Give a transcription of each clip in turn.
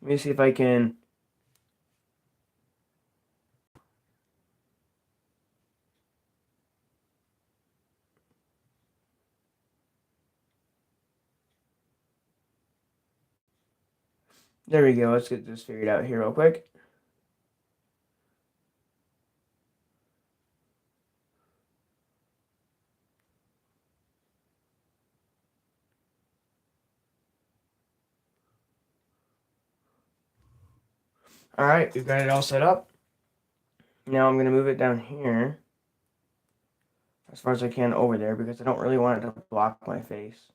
Let me see if I can. There we go. Let's get this figured out here real quick. All right, we've got it all set up. Now I'm going to move it down here as far as I can over there because I don't really want it to block my face.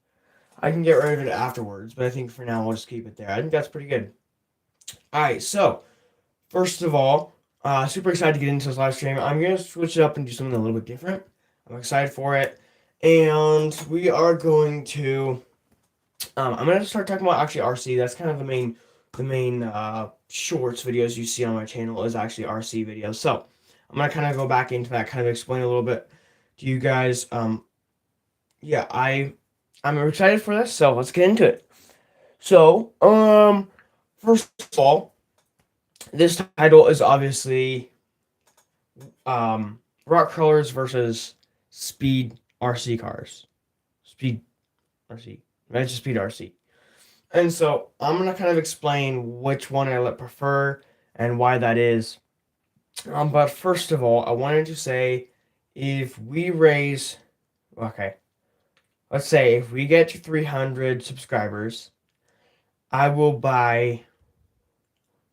I can get rid of it afterwards, but I think for now we'll just keep it there. I think that's pretty good. All right, so first of all, super excited to get into this live stream. I'm going to switch it up and do something a little bit different. I'm excited for it. And we are going to, I'm going to start talking about actually RC. That's kind of the main shorts videos you see on my channel is actually RC videos. So I'm going to kind of go back into that, kind of explain a little bit to you guys. Yeah, I'm excited for this, so let's get into it. So, first of all, this title is obviously rock crawlers versus speed RC cars. Speed RC. Magic Speed RC. And so I'm going to kind of explain which one I prefer and why that is. But first of all, I wanted to say if we raise, okay, let's say if we get to 300 subscribers, I will buy,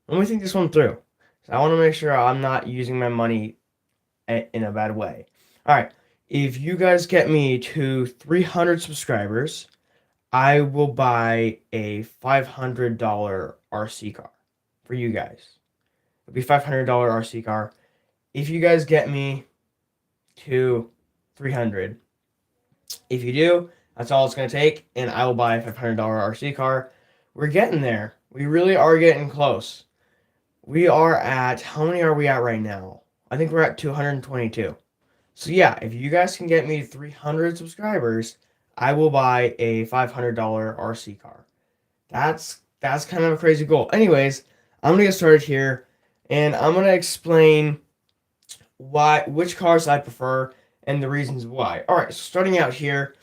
let me think this one through. I want to make sure I'm not using my money in a bad way. All right, if you guys get me to 300 subscribers, I will buy a $500 RC car for you guys. It'll be $500 RC car. If you guys get me to 300, if you do, that's all it's going to take, and I will buy a $500 RC car. We're getting there. We really are getting close. We are at, how many are we at right now? I think we're at 222. So yeah, if you guys can get me 300 subscribers, I will buy a $500 RC car. That's kind of a crazy goal. Anyways, I'm gonna get started here, and I'm gonna explain which cars I prefer and the reasons why. All right, so starting out here,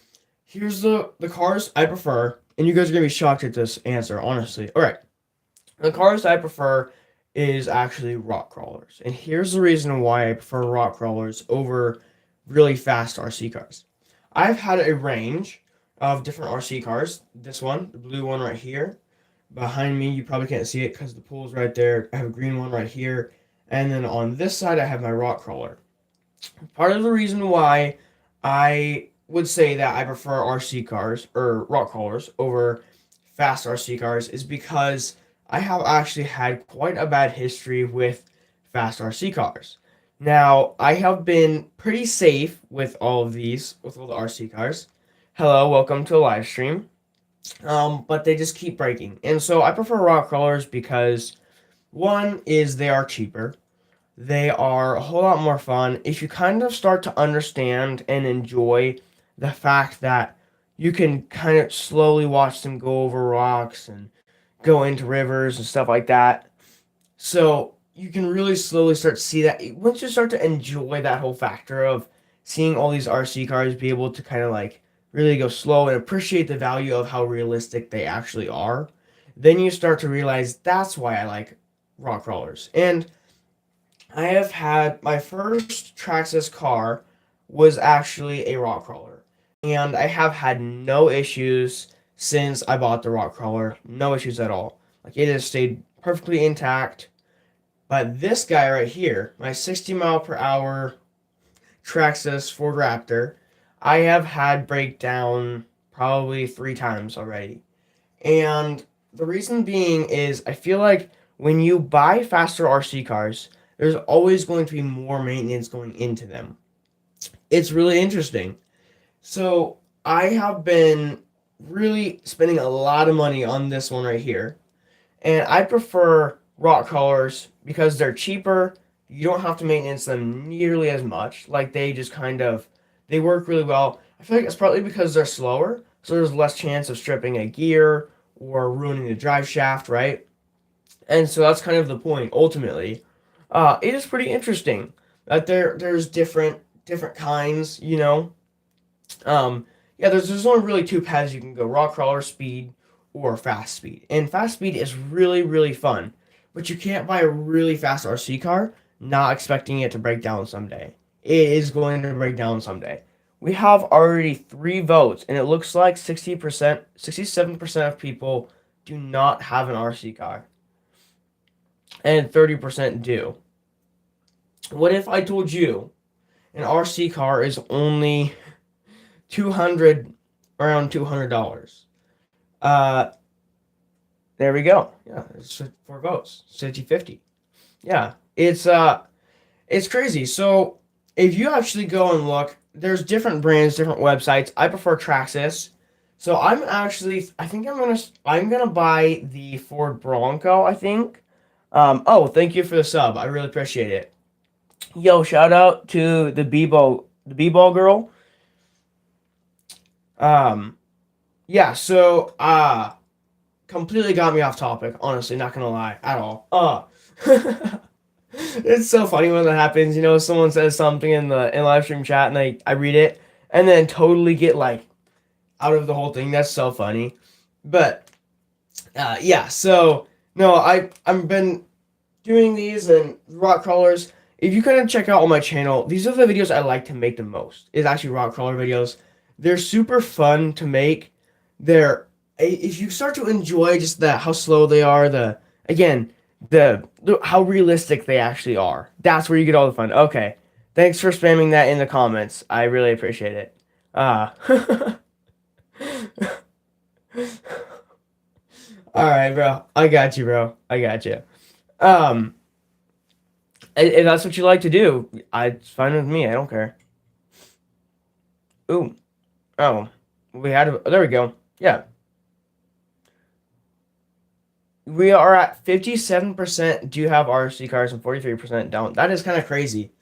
here's the cars I prefer, and you guys are gonna be shocked at this answer, honestly. All right, the cars I prefer is actually rock crawlers, and here's the reason why I prefer rock crawlers over really fast RC cars. I've had a range of different RC cars. This one, the blue one right here. Behind me, you probably can't see it because the pool's right there. I have a green one right here. And then on this side, I have my rock crawler. Part of the reason why I would say that I prefer RC cars or rock crawlers over fast RC cars is because I have actually had quite a bad history with fast RC cars. Now, I have been pretty safe with all of these, with all the RC cars. Hello, welcome to a live stream. But they just keep breaking. And so I prefer rock crawlers because one is they are cheaper. They are a whole lot more fun. If you kind of start to understand and enjoy the fact that you can kind of slowly watch them go over rocks and go into rivers and stuff like that. So you can really slowly start to see that once you start to enjoy that whole factor of seeing all these RC cars be able to kind of like really go slow and appreciate the value of how realistic they actually are, then you start to realize that's why I like rock crawlers. And I have had my first Traxxas car was actually a rock crawler, and I have had no issues since I bought the rock crawler. No issues at all. Like it has stayed perfectly intact. But this guy right here, my 60 mile per hour Traxxas Ford Raptor, I have had breakdown probably 3 times already. And the reason being is I feel like when you buy faster RC cars, there's always going to be more maintenance going into them. It's really interesting. So I have been really spending a lot of money on this one right here. And I prefer rock crawlers because they're cheaper. You don't have to maintenance them nearly as much. Like they just kind of they work really well. I feel like it's partly because they're slower, so there's less chance of stripping a gear or ruining the drive shaft, right? And so that's kind of the point. Ultimately, it is pretty interesting that there's different kinds. Yeah, there's only really two paths you can go: rock crawler speed or fast speed. And fast speed is really fun, but you can't buy a really fast RC car not expecting it to break down someday. It is going to break down someday. We have already 3 votes, and it looks like 60%, 67% of people do not have an RC car, and 30% do. What if I told you an RC car is only 200, around $200? Uh, there we go. Yeah, it's 4 votes, 50-50. Yeah, it's crazy. So if you actually go and look, there's different brands, different websites. I prefer Traxxas. So I think I'm gonna buy the Ford Bronco. I think. Oh, thank you for the sub. I really appreciate it. Yo, shout out to the B-ball girl. Um, yeah. So completely got me off topic. Honestly, not gonna lie at all. It's so funny when that happens. Someone says something in live stream chat, and I read it, and then totally get like out of the whole thing. That's so funny. But yeah. So no, I've been doing these and rock crawlers. If you kind of check out on my channel, these are the videos I like to make the most. Is actually rock crawler videos. They're super fun to make. If you start to enjoy just the how slow they are, again the how realistic they actually are. That's where you get all the fun. Okay, thanks for spamming that in the comments. I really appreciate it. All right, bro. I got you, bro. I got you. Um, if that's what you like to do, it's fine with me. I don't care. Ooh. Oh, there we go. Yeah. We are at 57% do have RC cars and 43% don't. That is kind of crazy.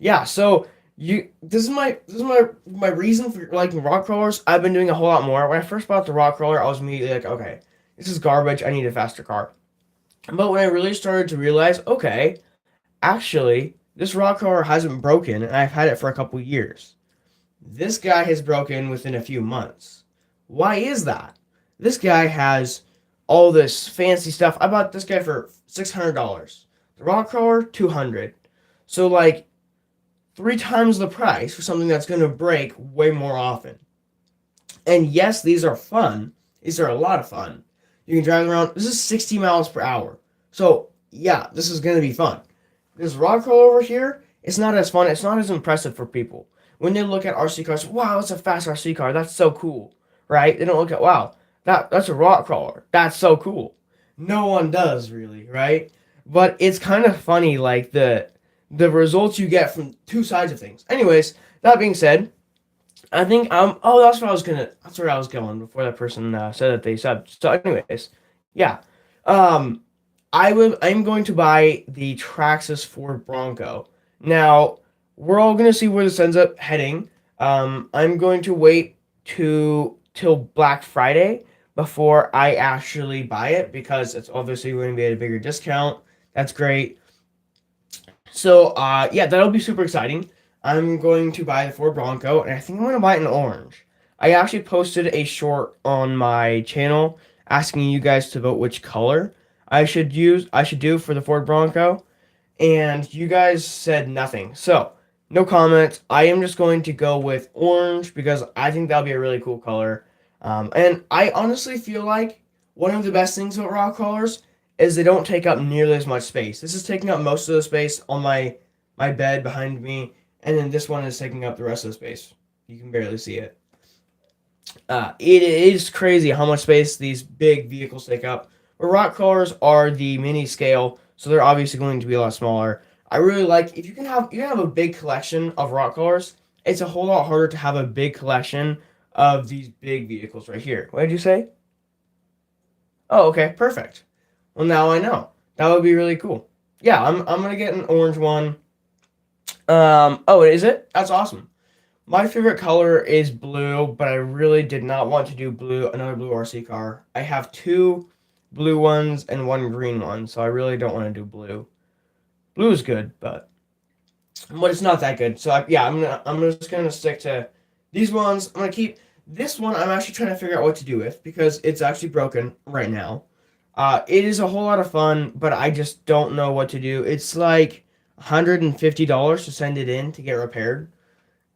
Yeah, so this is my reason for liking rock crawlers. I've been doing a whole lot more. When I first bought the rock crawler, I was immediately like, okay, this is garbage. I need a faster car. But when I really started to realize, okay, actually, this rock crawler hasn't broken, and I've had it for a couple years. This guy has broken within a few months. Why is that? This guy has all this fancy stuff. I bought this guy for $600. The rock crawler, 200. So like 3 times the price for something that's going to break way more often. And yes, these are fun. These are a lot of fun. You can drive around. This is 60 miles per hour. So yeah, this is going to be fun. This rock crawler over here, it's not as fun. It's not as impressive for people. When they look at RC cars, wow, it's a fast RC car. That's so cool, right? They don't look at, wow, that's a rock crawler. That's so cool. No one does really, right? But it's kind of funny, like the results you get from two sides of things. Anyways, that being said, I think oh, that's where I was going before that person said that they subbed. So anyways, yeah. Um I'm going to buy the Traxxas Ford Bronco. Now, we're all going to see where this ends up heading. I'm going to wait till Black Friday before I actually buy it because it's obviously going to be at a bigger discount. That's great. So, yeah, that'll be super exciting. I'm going to buy the Ford Bronco, and I think I'm going to buy it in orange. I actually posted a short on my channel asking you guys to vote which color I should do for the Ford Bronco, and you guys said nothing. So, no comments. I am just going to go with orange because I think that'll be a really cool color. And I honestly feel like one of the best things about rock crawlers is they don't take up nearly as much space. This is taking up most of the space on my bed behind me, and then this one is taking up the rest of the space. You can barely see it. It is crazy how much space these big vehicles take up. But rock crawlers are the mini scale, so they're obviously going to be a lot smaller. I really like if you can have a big collection of rock crawlers. It's a whole lot harder to have a big collection of these big vehicles right here. What did you say? Oh, okay, perfect. Well, now I know. That would be really cool. Yeah, I'm gonna get an orange one. Oh, is it? That's awesome. My favorite color is blue, but I really did not want to do another blue RC car. I have two blue ones and one green one, so I really don't want to do blue. Blue is good, but it's not that good. So yeah, I'm just gonna stick to these ones. I'm gonna keep this one. I'm actually trying to figure out what to do with because it's actually broken right now. It is a whole lot of fun, but I just don't know what to do. It's like $150 to send it in to get repaired,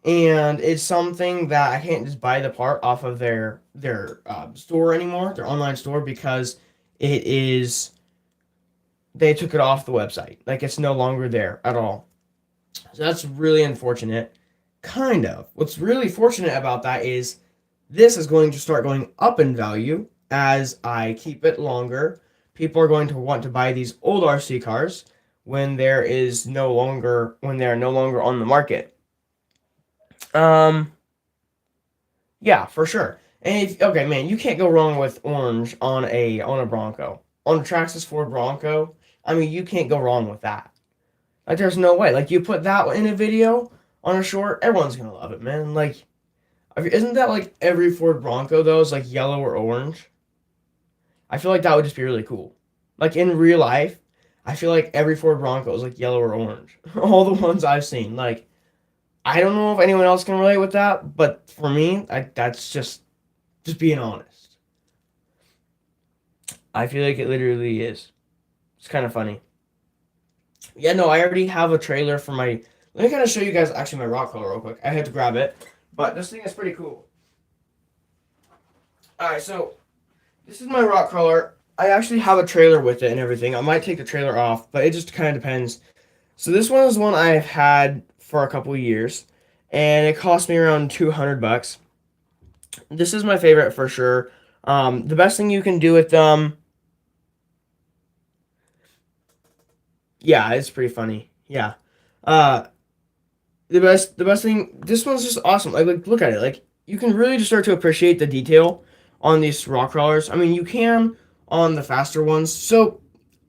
and it's something that I can't just buy the part off of their store anymore, their online store, because it is they took it off the website. Like it's no longer there at all. So that's really unfortunate. Kind of. What's really fortunate about that is this is going to start going up in value as I keep it longer. People are going to want to buy these old RC cars when they are no longer on the market. Um, yeah, for sure. And okay, man, you can't go wrong with orange on a Bronco. On a Traxxas Ford Bronco, I mean, you can't go wrong with that. Like, there's no way. Like, you put that in a video on a short, everyone's gonna love it, man. Like, isn't that like every Ford Bronco though is like yellow or orange? I feel like that would just be really cool. Like in real life, I feel like every Ford Bronco is like yellow or orange. All the ones I've seen. Like, I don't know if anyone else can relate with that, but for me, that's just being honest. I feel like it literally is. It's kind of funny. Yeah, no, I already have a trailer for my. Let me kind of show you guys actually my rock color real quick. I had to grab it, but this thing is pretty cool. All right, so this is my rock color. I actually have a trailer with it and everything. I might take the trailer off, but it just kind of depends. So this one is one I've had for a couple of years, and it cost me around $200. This is my favorite for sure. The best thing you can do with them. Yeah, it's pretty funny. Yeah. Uh, the best thing. This one's just awesome. Like look at it. Like you can really just start to appreciate the detail on these rock crawlers. I mean, you can on the faster ones. So,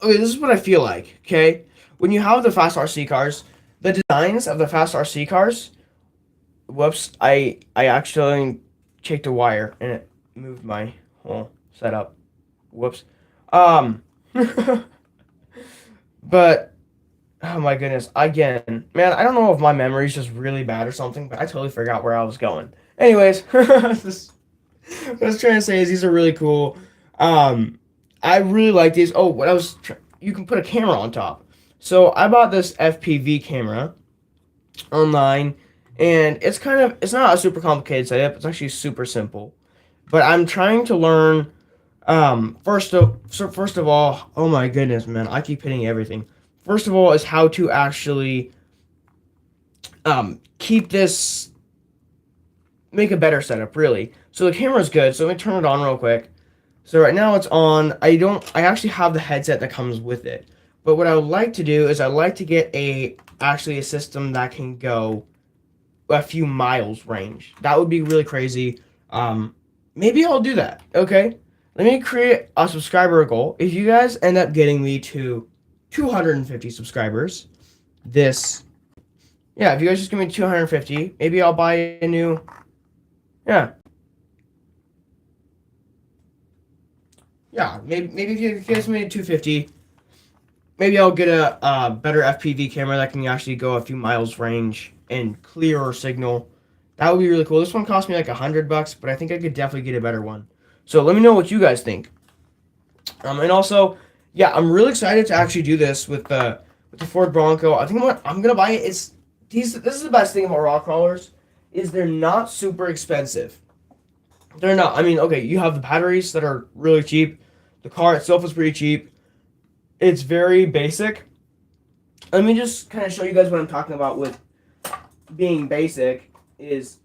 okay, this is what I feel like. Okay, when you have the fast RC cars, the designs of the fast RC cars. Whoops! I actually checked the wire and it moved my whole setup. Whoops. Um. But oh my goodness, again, man, I don't know if my memory's just really bad or something, but I totally forgot where I was going. Anyways, what I was trying to say is these are really cool. Um, I really like these. Oh, you can put a camera on top. So I bought this FPV camera online, and it's not a super complicated setup. It's actually super simple. But I'm trying to learn. First of all, oh my goodness, man, I keep hitting everything. First of all, is how to actually keep this make a better setup, really. So the camera's good. So let me turn it on real quick. So right now it's on. I actually have the headset that comes with it. But what I would like to do is I'd like to get a system that can go a few miles range. That would be really crazy. Maybe I'll do that. Okay. Let me create a subscriber goal. If you guys end up getting me to 250 subscribers, if you guys just give me 250, maybe I'll buy a new, yeah. Yeah, maybe if you guys made 250, maybe I'll get a better FPV camera that can actually go a few miles range and clearer signal. That would be really cool. This one cost me like $100, but I think I could definitely get a better one. So let me know what you guys think. And also, yeah, I'm really excited to actually do this with the Ford Bronco. I think I'm gonna buy it. This is the best thing about rock crawlers is they're not super expensive. They're not. I mean, okay, you have the batteries that are really cheap. The car itself is pretty cheap. It's very basic. Let me just kind of show you guys what I'm talking about with being basic. If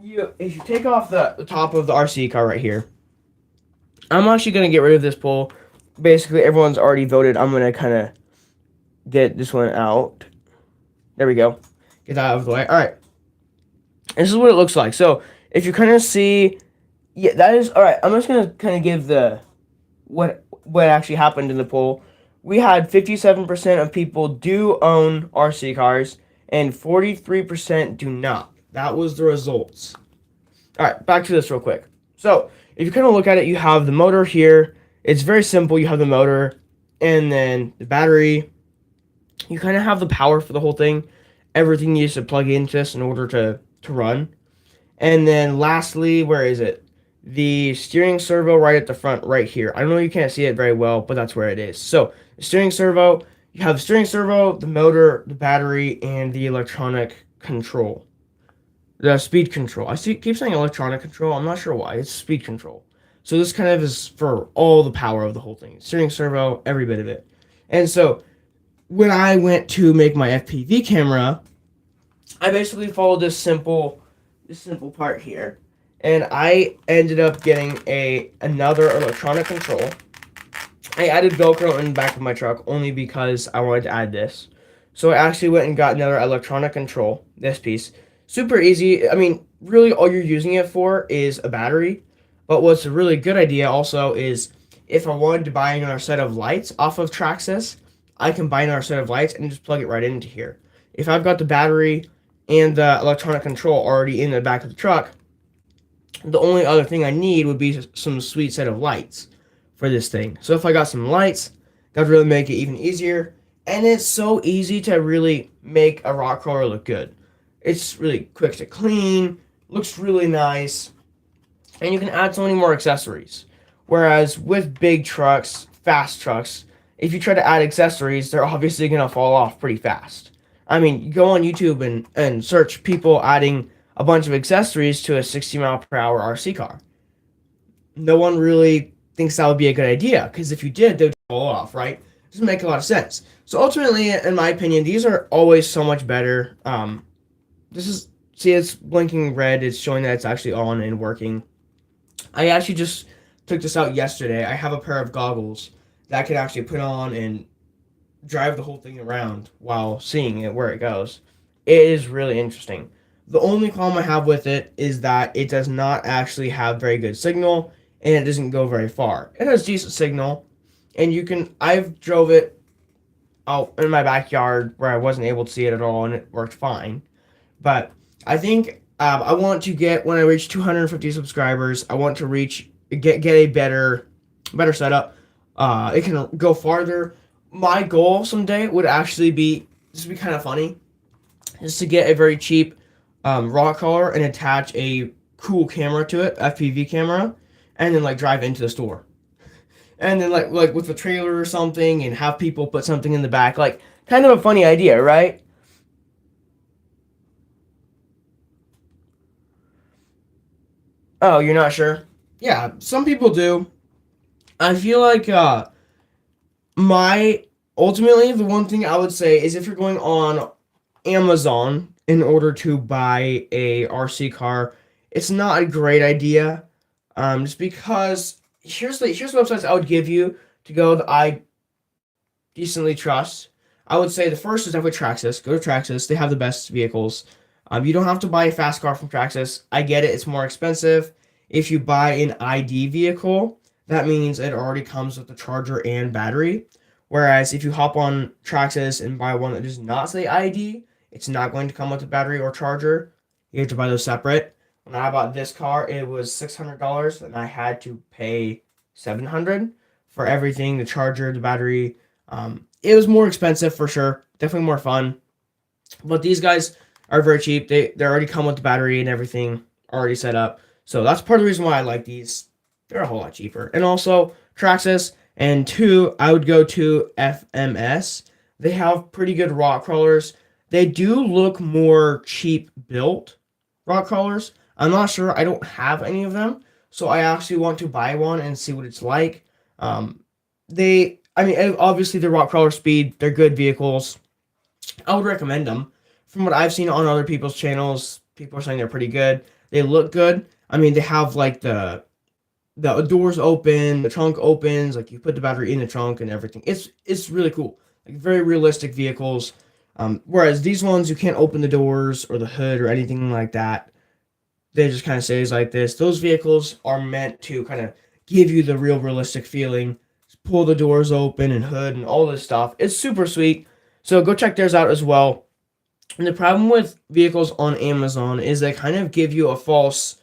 you take off the top of the RC car right here, I'm actually gonna get rid of this pole. Basically, everyone's already voted. I'm gonna kind of get this one out. There we go. Get that out of the way. All right. This is what it looks like. So if you kind of see, yeah, that is all right. I'm just gonna kind of give what actually happened in the poll. We had 57% of people do own RC cars and 43% do not. That was the results. All right, back to this real quick. So if you kind of look at it, you have the motor here, It's very simple. You have the motor and then the battery. You kind of have the power for the whole thing. Everything needs to plug into this in order to run. And then lastly, where is it? The steering servo right at the front, right here. I know you can't see it very well, but that's where it is. So the steering servo, you have the steering servo, the motor, the battery, and the electronic control. The speed control. Keep saying electronic control. I'm not sure why. It's speed control. So this kind of is for all the power of the whole thing. Steering servo, every bit of it. And so when I went to make my FPV camera, I basically followed this simple part here, and I ended up getting another electronic control. I added Velcro in the back of my truck only because I wanted to add this. So I actually went and got another electronic control, this piece. Super easy. I mean, really all you're using it for is a battery. But what's a really good idea also is if I wanted to buy another set of lights off of Traxxas, I can buy another set of lights and just plug it right into here. If I've got the battery and the electronic control already in the back of the truck, the only other thing I need would be some sweet set of lights for this thing. So if I got some lights, that would really make it even easier. And it's so easy to really make a rock crawler look good. It's really quick to clean, looks really nice, and you can add so many more accessories. Whereas with big trucks, fast trucks, if you try to add accessories, they're obviously going to fall off pretty fast. I mean, you go on YouTube and search people adding a bunch of accessories to a 60 mile per hour RC car. No one really thinks that would be a good idea, because if you did, they would fall off, right? It doesn't make a lot of sense. So ultimately, in my opinion, these are always so much better. See, it's blinking red. It's showing that it's actually on and working. I actually just took this out yesterday. I have a pair of goggles that I can actually put on and drive the whole thing around while seeing it where it goes. It is really interesting. The only problem I have with it is that it does not actually have very good signal and it doesn't go very far. It has decent signal, and I've drove it out in my backyard where I wasn't able to see it at all, and it worked fine. But I think I want to get, when I reach 250 subscribers, I want to get a better setup. It can go farther. My goal someday would actually be, this would be kind of funny, is to get a very cheap rock crawler and attach a cool camera to it, FPV camera, and then like drive into the store. And then like with a trailer or something, and have people put something in the back. Like, kind of a funny idea, right? Oh, you're not sure? Yeah, some people do. I feel like my ultimately the one thing I would say is if you're going on Amazon in order to buy a RC car, it's not a great idea. Just because here's the websites I would give you to go that I decently trust. I would say the first is definitely Traxxas. Go to Traxxas. They have the best vehicles. You don't have to buy a fast car from Traxxas. I get it. It's more expensive. If you buy an ID vehicle, that means it already comes with the charger and battery. Whereas if you hop on Traxxas and buy one that does not say ID, it's not going to come with a battery or charger. You have to buy those separate. When I bought this car, it was $600, and I had to pay $700 for everything, the charger, the battery. It was more expensive for sure, definitely more fun. But these guys are very cheap. They already come with the battery and everything already set up. So that's part of the reason why I like these. They're a whole lot cheaper. And also Traxxas. And two, I would go to FMS. They have pretty good rock crawlers. They do look more cheap built rock crawlers. I'm not sure. I don't have any of them. So I actually want to buy one and see what it's like. I mean, obviously the rock crawler speed, they're good vehicles. I would recommend them. From what I've seen on other people's channels, people are saying they're pretty good. They look good. I mean, they have like the doors open, the trunk opens, like you put the battery in the trunk and everything. It's really cool. Like very realistic vehicles. Whereas these ones, you can't open the doors or the hood or anything like that. They just kind of stays like this. Those vehicles are meant to kind of give you the real realistic feeling. Just pull the doors open and hood and all this stuff. It's super sweet. So go check theirs out as well. And the problem with vehicles on Amazon is they kind of give you a false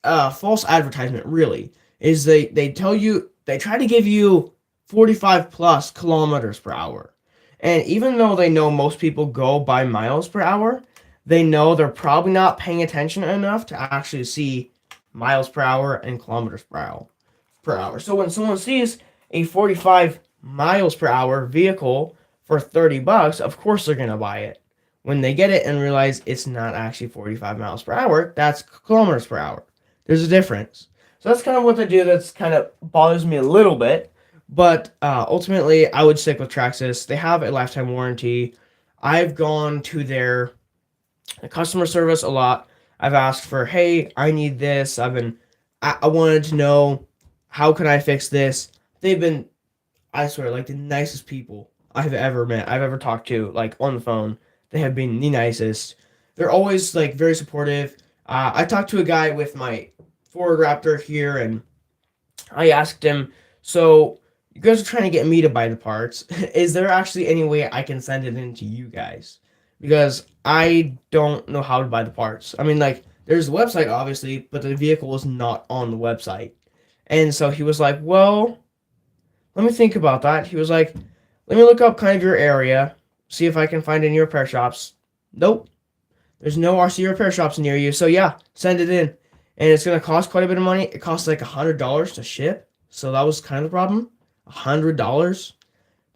advertisement, really. is they tell you, they try to give you 45 plus kilometers per hour. And even though they know most people go by miles per hour, they know they're probably not paying attention enough to actually see miles per hour and kilometers per hour. So when someone sees a 45 miles per hour vehicle for 30 bucks, of course they're going to buy it. When they get it and realize it's not actually 45 miles per hour, that's kilometers per hour. There's a difference. So that's kind of what they do. That's kind of bothers me a little bit. But ultimately, I would stick with Traxxas. They have a lifetime warranty. I've gone to their customer service a lot. I've asked for, hey, I need this. I wanted to know, how can I fix this? They've been, I swear, like the nicest people I've ever met, I've ever talked to, like on the phone. They have been the nicest. They're always like very supportive. I talked to a guy with my Ford Raptor here, and I asked him, so you guys are trying to get me to buy the parts. Is there actually any way I can send it in to you guys? Because I don't know how to buy the parts. I mean, like, there's a website, obviously, but the vehicle is not on the website. And so he was like, well, let me think about that. He was like, let me look up kind of your area, see if I can find any repair shops. Nope, there's no RC repair shops near you. So yeah, send it in. And it's gonna cost quite a bit of money. It costs like $100 to ship. So that was kind of the problem. $100.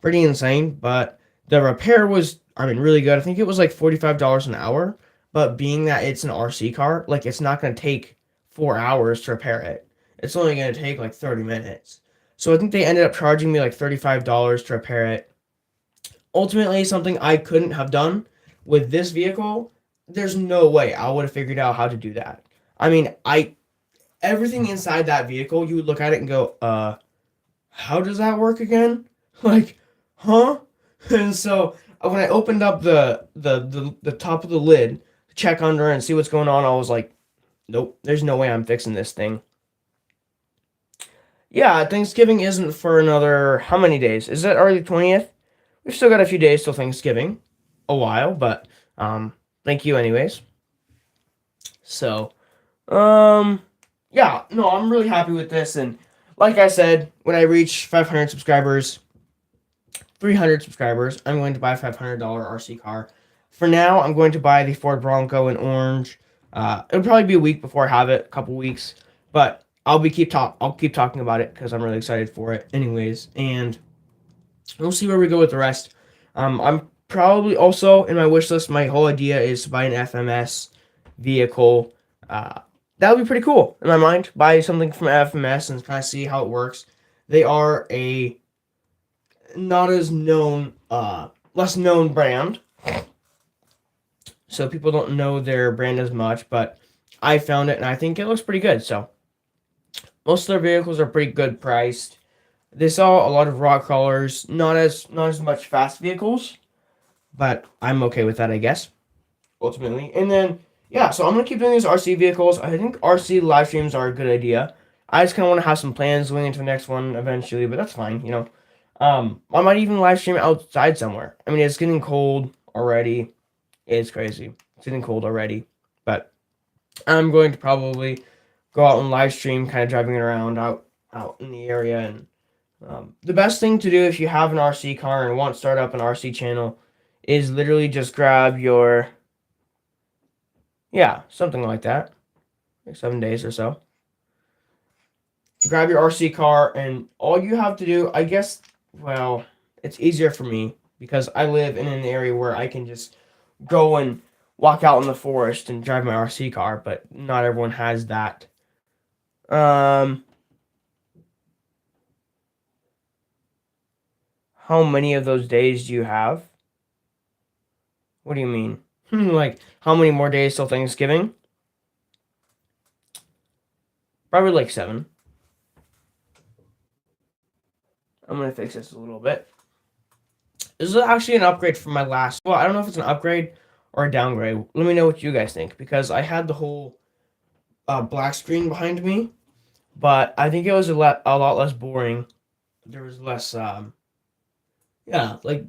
Pretty insane. But the repair was, I mean, really good. I think it was like $45 an hour. But being that it's an RC car, like it's not gonna take 4 hours to repair it. It's only gonna take like 30 minutes. So I think they ended up charging me like $35 to repair it. Ultimately, something I couldn't have done with this vehicle. There's no way I would have figured out how to do that. I mean, everything inside that vehicle, you would look at it and go, how does that work again? Like, huh? And so when I opened up the top of the lid to check under and see what's going on, I was like, nope, there's no way I'm fixing this thing. Yeah, Thanksgiving isn't for another, how many days? Is it already 20th? We've still got a few days till Thanksgiving. A while, but thank you anyways. So, yeah, no, I'm really happy with this. And like I said, when I reach 500 subscribers, 300 subscribers, I'm going to buy a $500 RC car. For now, I'm going to buy the Ford Bronco in orange. It'll probably be a week before I have it, a couple weeks, but I'll keep talking about it because I'm really excited for it, anyways. And we'll see where we go with the rest. I'm probably also in my wish list. My whole idea is to buy an FMS vehicle. That would be pretty cool in my mind. Buy something from FMS and kind of see how it works. They are a not as known, less known brand, so people don't know their brand as much. But I found it and I think it looks pretty good. So most of their vehicles are pretty good priced. They saw a lot of rock crawlers, not as much fast vehicles, but I'm okay with that, I guess. Ultimately, and then yeah, so I'm gonna keep doing these RC vehicles. I think RC live streams are a good idea. I just kind of want to have some plans going into the next one eventually, but that's fine, you know. I might even live stream outside somewhere. I mean, it's getting cold already. It's crazy. It's getting cold already, but I'm going to probably go out and live stream, kind of driving it around out in the area. And the best thing to do if you have an RC car and want to start up an RC channel is literally just grab your, yeah, something like that, like 7 days or so. Grab your RC car, and all you have to do, I guess, well, it's easier for me because I live in an area where I can just go and walk out in the forest and drive my RC car, but not everyone has that. How many of those days do you have? What do you mean? Like, how many more days till Thanksgiving? Probably like 7. I'm gonna fix this a little bit. This is actually an upgrade from my last. Well, I don't know if it's an upgrade or a downgrade. Let me know what you guys think, because I had the whole black screen behind me, but I think it was a lot less boring. There was less, yeah, like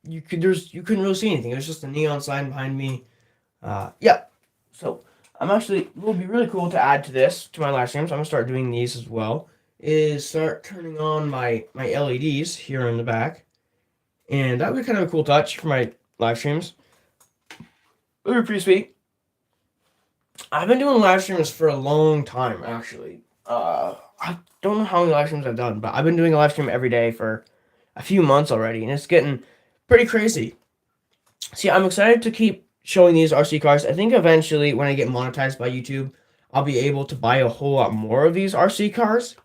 you couldn't really see anything. It was just a neon sign behind me. Yeah. So it would be really cool to add to this to my live streams. I'm gonna start doing these as well. Is start turning on my LEDs here in the back, and that would be kind of a cool touch for my live streams. It would be pretty sweet. I've been doing live streams for a long time, actually. I don't know how many live streams I've done, but I've been doing a live stream every day for a few months already, and it's getting pretty crazy. See, I'm excited to keep showing these RC cars. I think eventually, when I get monetized by YouTube, I'll be able to buy a whole lot more of these RC cars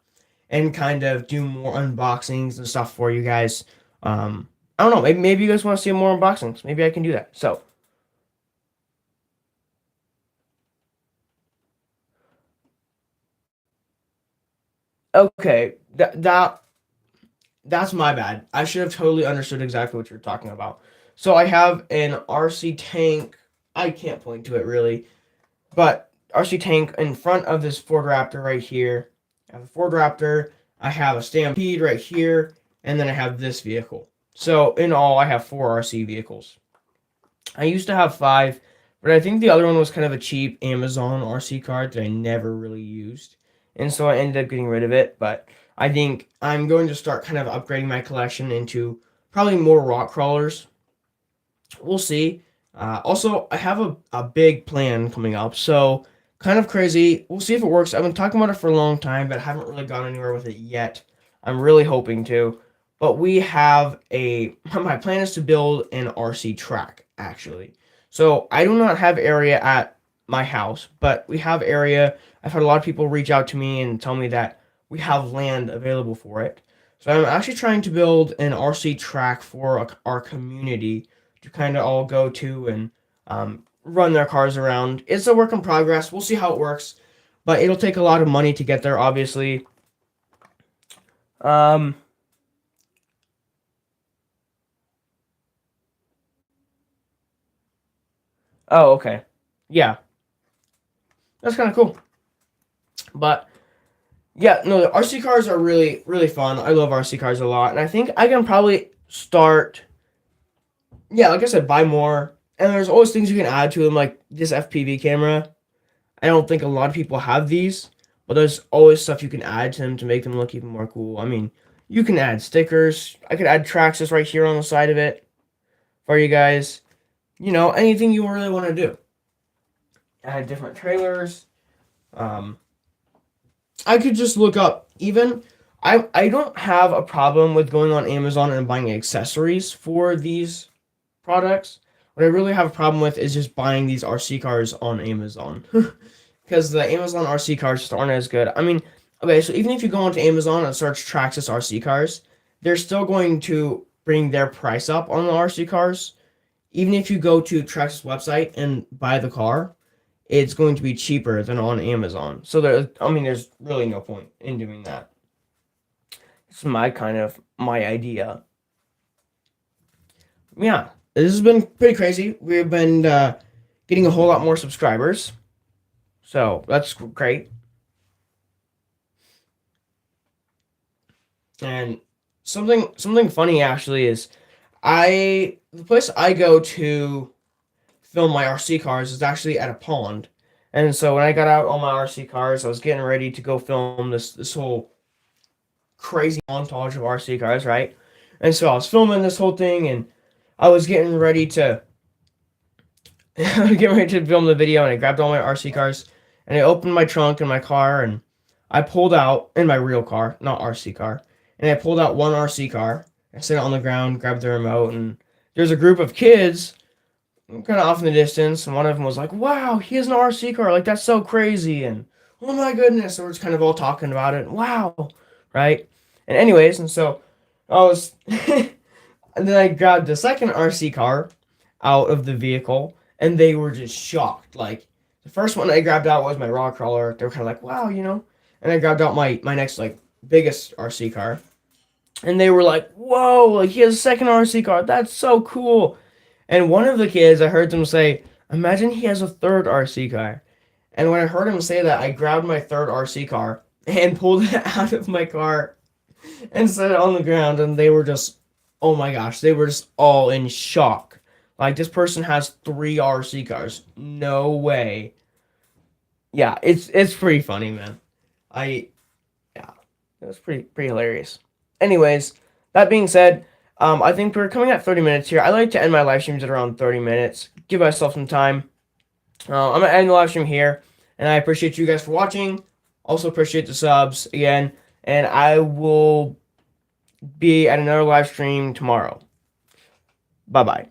and kind of do more unboxings and stuff for you guys. I don't know. Maybe you guys want to see more unboxings. Maybe I can do that. So, okay, that's my bad. I should have totally understood exactly what you're talking about. So I have an RC tank. I can't point to it really, but RC tank in front of this Ford Raptor right here. I have a Ford Raptor. I have a Stampede right here, and then I have this vehicle. So in all, I have 4 RC vehicles. I used to have 5, but I think the other one was kind of a cheap Amazon RC card that I never really used. And so I ended up getting rid of it. But I think I'm going to start kind of upgrading my collection into probably more rock crawlers. We'll see. Also, I have a big plan coming up. So kind of crazy. We'll see if it works. I've been talking about it for a long time, but haven't really gone anywhere with it yet. I'm really hoping to. But we have my plan is to build an RC track, actually. So I do not have area at my house, but we have area. I've had a lot of people reach out to me and tell me that we have land available for it. So I'm actually trying to build an RC track for our community to kind of all go to and run their cars around. It's a work in progress. We'll see how it works, but it'll take a lot of money to get there, obviously. Um, oh, okay. Yeah, that's kind of cool. But yeah, no, the RC cars are really, really fun. I love RC cars a lot, and I think I can probably start. Yeah, like I said, buy more. And there's always things you can add to them, like this FPV camera. I don't think a lot of people have these, but there's always stuff you can add to them to make them look even more cool. I mean, you can add stickers. I could add Traxxas right here on the side of it for you guys. Anything you really want to do. Add different trailers. Um, I could just look up even. I don't have a problem with going on Amazon and buying accessories for these products. What I really have a problem with is just buying these RC cars on Amazon. Because the Amazon RC cars just aren't as good. I mean, okay, so even if you go onto Amazon and search Traxxas RC cars, they're still going to bring their price up on the RC cars. Even if you go to Traxxas website and buy the car, it's going to be cheaper than on Amazon. So there's really no point in doing that. It's my idea. Yeah, this has been pretty crazy. We've been getting a whole lot more subscribers, so that's great. And something funny actually is the place I go to film my RC cars is actually at a pond. And so when I got out all my RC cars, I was getting ready to go film this whole crazy montage of RC cars, right? And so I was filming this whole thing, and I was getting ready to film the video, and I grabbed all my RC cars, and I opened my trunk in my car, and I pulled out in my real car, not RC car, and I pulled out one RC car. I set it on the ground, grabbed the remote, and there's a group of kids kind of off in the distance, and one of them was like, "Wow, he has an RC car! Like that's so crazy!" And oh my goodness, so we're just kind of all talking about it. Wow, right? And anyways, and so I was, and then I grabbed the second RC car out of the vehicle, and they were just shocked. Like the first one I grabbed out was my rock crawler. They were kind of like, "Wow," And I grabbed out my next like biggest RC car, and they were like, "Whoa! Like he has a second RC car. That's so cool." And one of the kids, I heard them say, "Imagine he has a third RC car." And when I heard him say that, I grabbed my third RC car and pulled it out of my car and set it on the ground. And they were just, oh my gosh, they were just all in shock. Like, this person has 3 RC cars. No way. Yeah, it's pretty funny, man. I Yeah, it was pretty hilarious. Anyways, that being said, I think we're coming at 30 minutes here. I like to end my live streams at around 30 minutes. Give myself some time. I'm gonna end the live stream here, and I appreciate you guys for watching. Also appreciate the subs again, and I will be at another live stream tomorrow. Bye bye.